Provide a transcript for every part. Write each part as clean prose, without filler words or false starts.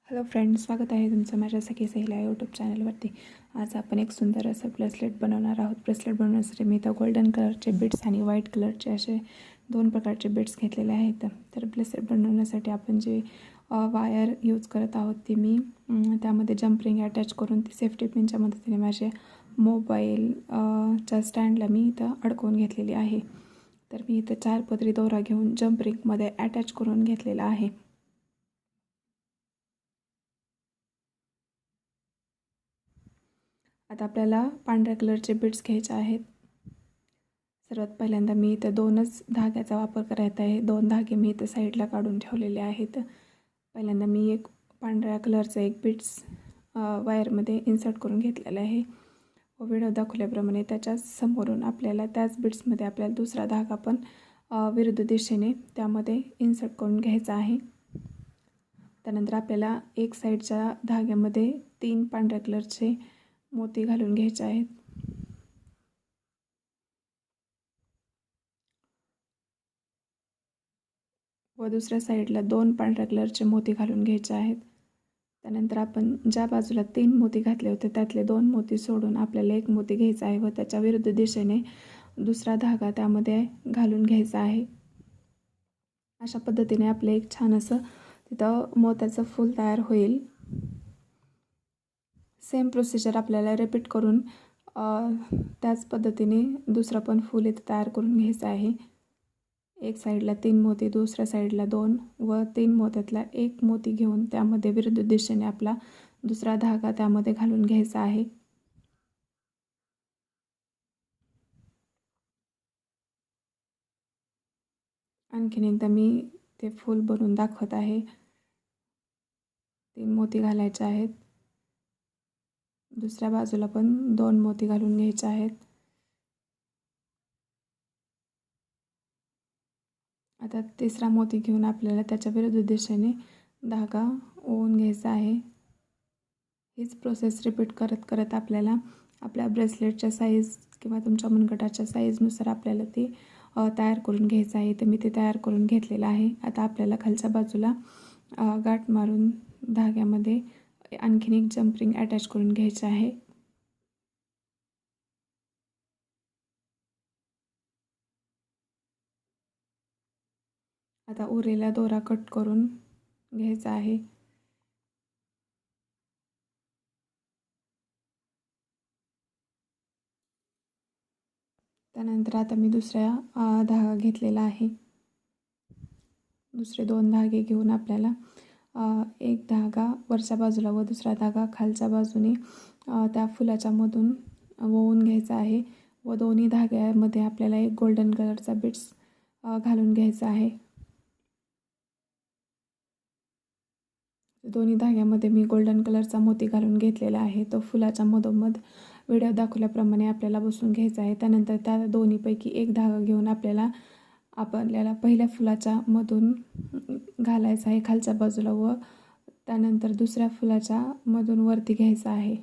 Hello friends, स्वागत आहे तुमचं माझ्या सखी सहेल्या यूट्यूब चॅनलवरती. आज आपण एक सुंदर असं ब्रेसलेट बनवणार आहोत. ब्रेसलेट बनवण्यासाठी मी इथं गोल्डन कलरचे बीड्स आणि व्हाईट कलरचे असे दोन प्रकारचे बीड्स घेतलेले आहेत. तर ब्रेसलेट बनवण्यासाठी आपण जे वायर यूज करत आहोत ती मी त्यामध्ये जम्प रिंग अटॅच करून ती सेफ्टी पिनच्या मदतीने माझे मोबाईल च्या स्टँडला मी इथं अडकवून घेतलेली आहे. तर मी इथं 4 पदरी दोरा घेऊन जम्प रिंगमध्ये अटॅच करून घेतलेला आहे. आता आपल्याला पांढऱ्या कलरचे बीड्स घ्यायचे आहेत. सर्वात पहिल्यांदा मी इथं 2च धाग्याचा वापर करत आहे. 2 धागे मी इथं साईडला काढून ठेवलेले आहेत. पहिल्यांदा मी एक पांढऱ्या कलरचा एक बीड्स वायरमध्ये इन्सर्ट करून घेतलेला आहे व व्हिडिओ दाखवल्याप्रमाणे त्याच्याच समोरून आपल्याला त्याच बीड्समध्ये आपल्याला दुसरा धागा पण विरुद्ध दिशेने त्यामध्ये इन्सर्ट करून घ्यायचा आहे. त्यानंतर आपल्याला एक साईडच्या धाग्यामध्ये 3 पांढऱ्या कलरचे मोती घालून घ्यायचे आहेत. व दुसऱ्या साईडला 2 पांढऱ्या कलरचे मोती घालून घ्यायचे आहेत. त्यानंतर आपण ज्या बाजूला 3 मोती घातले होते त्यातले 2 मोती सोडून आपल्याला एक मोती घ्यायचा आहे व त्याच्या विरुद्ध दिशेने दुसरा धागा त्यामध्ये घालून घ्यायचा आहे. अशा पद्धतीने आपले एक छान असं तिथं मोत्याचं फूल तयार होईल. सेम प्रोसिजर आपल्याला रिपीट करून त्याच पद्धतीने दुसरं पण फूल इथं तयार करून घ्यायचं आहे. एक साईडला 3 मोती, दुसऱ्या साईडला 2 व 3 मोत्यातला एक मोती घेऊन त्यामध्ये विरुद्ध दिशेने आपला दुसरा धागा त्यामध्ये घालून घ्यायचा आहे. आणखीन एकदा मी ते फूल बनवून दाखवत आहे. 3 मोती घालायचे आहेत. दुसऱ्या बाजूला पण 2 मोती घालून घ्यायचे आहेत. आता तिसरा मोती घेऊन आपल्याला त्याच्या विरुद्ध दिशेने धागा ओवून घ्यायचा आहे. हीच प्रोसेस रिपीट करत करत आपल्याला आपल्या ब्रेसलेटच्या साईज किंवा तुमच्या मनगटाच्या साईजनुसार आपल्याला ते तयार करून घ्यायचं आहे. तर मी ते तयार करून घेतलेलं आहे. आता आपल्याला खालच्या बाजूला गाठ मारून धाग्यामध्ये आणखीन एक जम्प अटॅच करून घ्यायचे आहे. आता उरलेला दोरा कट करून घ्यायचा आहे. त्यानंतर आता मी दुसऱ्या धागा घेतलेला आहे. दुसरे 2 धागे घेऊन आपल्याला एक धागा वरच्या बाजूला व दुसरा धागा खालच्या बाजूने त्या फुलाच्या मधून ओवून घ्यायचा आहे व दोन्ही धाग्यामध्ये आपल्याला एक गोल्डन कलरचा बीड्स घालून घ्यायचा आहे. दोन्ही धाग्यामध्ये मी गोल्डन कलरचा मोती घालून घेतलेला आहे. तो फुलाच्या मधोमध व्हिडिओ दाखवल्याप्रमाणे आपल्याला बसवून घ्यायचा आहे. त्यानंतर त्या दोन्हीपैकी एक धागा घेऊन आपल्याला पहिल्या फुलाच्या मधून घालायचा आहे खालच्या बाजूला व त्यानंतर दुसऱ्या फुलाच्या मधून वरती घ्यायचा आहे.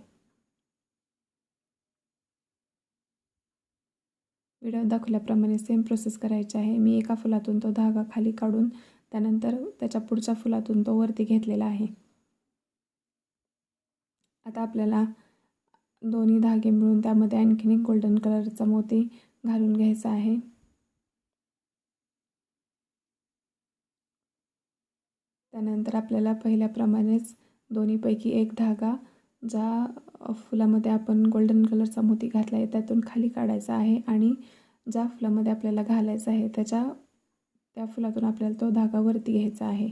व्हिडिओ दाखवल्याप्रमाणे सेम प्रोसेस करायची आहे. मी एका फुलातून तो धागा खाली काढून त्यानंतर त्याच्या पुढच्या फुलातून तो वरती घेतलेला आहे. आता आपल्याला दोन्ही धागे मिळून त्यामध्ये आणखीन एक गोल्डन कलरचा मोती घालून घ्यायचा आहे. त्यानंतर आपल्याला पहिल्याप्रमाणेच दोन्हीपैकी एक धागा ज्या फुलामध्ये आपण गोल्डन कलरचा मोती घातला आहे त्यातून खाली काढायचा आहे आणि ज्या फुलामध्ये आपल्याला घालायचा आहे त्या फुलातून आपल्याला तो धागा वरती घ्यायचा आहे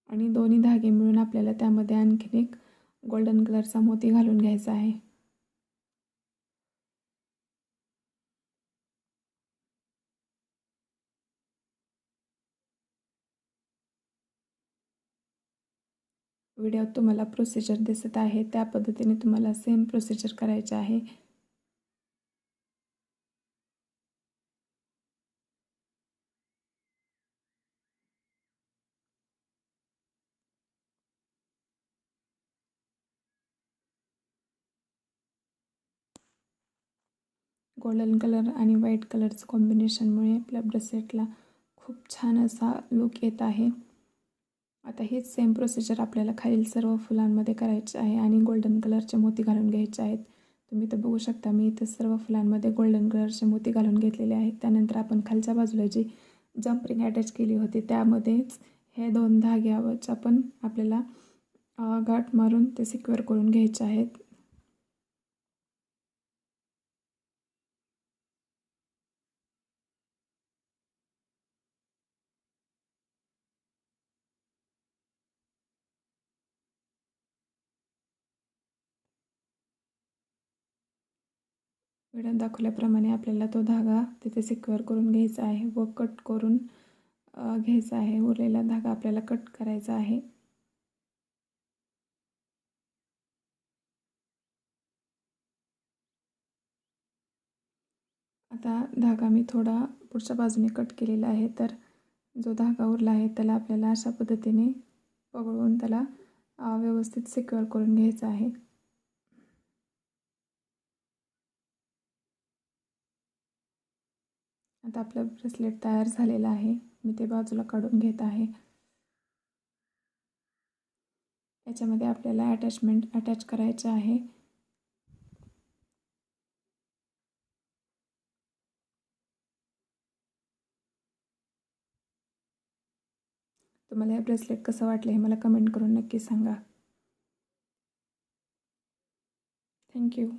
आणि दोन्ही धागे मिळून आपल्याला त्यामध्ये आणखीन एक गोल्डन कलरचा मोती घालून घ्यायचा आहे. व्हिडिओत तुम्हाला प्रोसिजर दिसत आहे त्या पद्धतीने तुम्हाला सेम प्रोसिजर करायचे आहे. गोल्डन कलर आणि व्हाईट कलरचं कॉम्बिनेशनमुळे आपल्या ब्रेसलेटला खूप छान असा लुक येत आहे. आता हीच सेम प्रोसिजर आपल्याला खालील सर्व फुलांमध्ये करायची आहे आणि गोल्डन कलरचे मोती घालून घ्यायचे आहेत. तुम्ही तर बघू शकता मी इथे सर्व फुलांमध्ये गोल्डन कलरचे मोती घालून घेतलेले आहेत. त्यानंतर आपण खालच्या बाजूला जी जंपरिंग अटॅच केली होती त्यामध्येच हे 2 धाग्यावरच्या पण आपल्याला गाठ मारून ते सिक्युअर करून घ्यायचे आहेत. व्हिडिओत दाखवल्याप्रमाणे आपल्याला तो धागा तिथे सिक्युअर करून घ्यायचा आहे व कट करून घ्यायचा आहे. उरलेला धागा आपल्याला कट करायचा आहे. आता धागा मी थोडा पुढच्या बाजूने कट केलेला आहे, तर जो धागा उरला आहे त्याला आपल्याला अशा पद्धतीने पकडून त्याला व्यवस्थित सिक्युअर करून घ्यायचं आहे. आता आपलं ब्रेसलेट तयार झालेलं आहे. मी ते बाजूला काढून घेत आहे. याच्यामध्ये आपल्याला अटॅचमेंट अटॅच करायचे आहे. तुम्हाला हे ब्रेसलेट कसं वाटलं हे मला कमेंट करून नक्की सांगा. थँक्यू.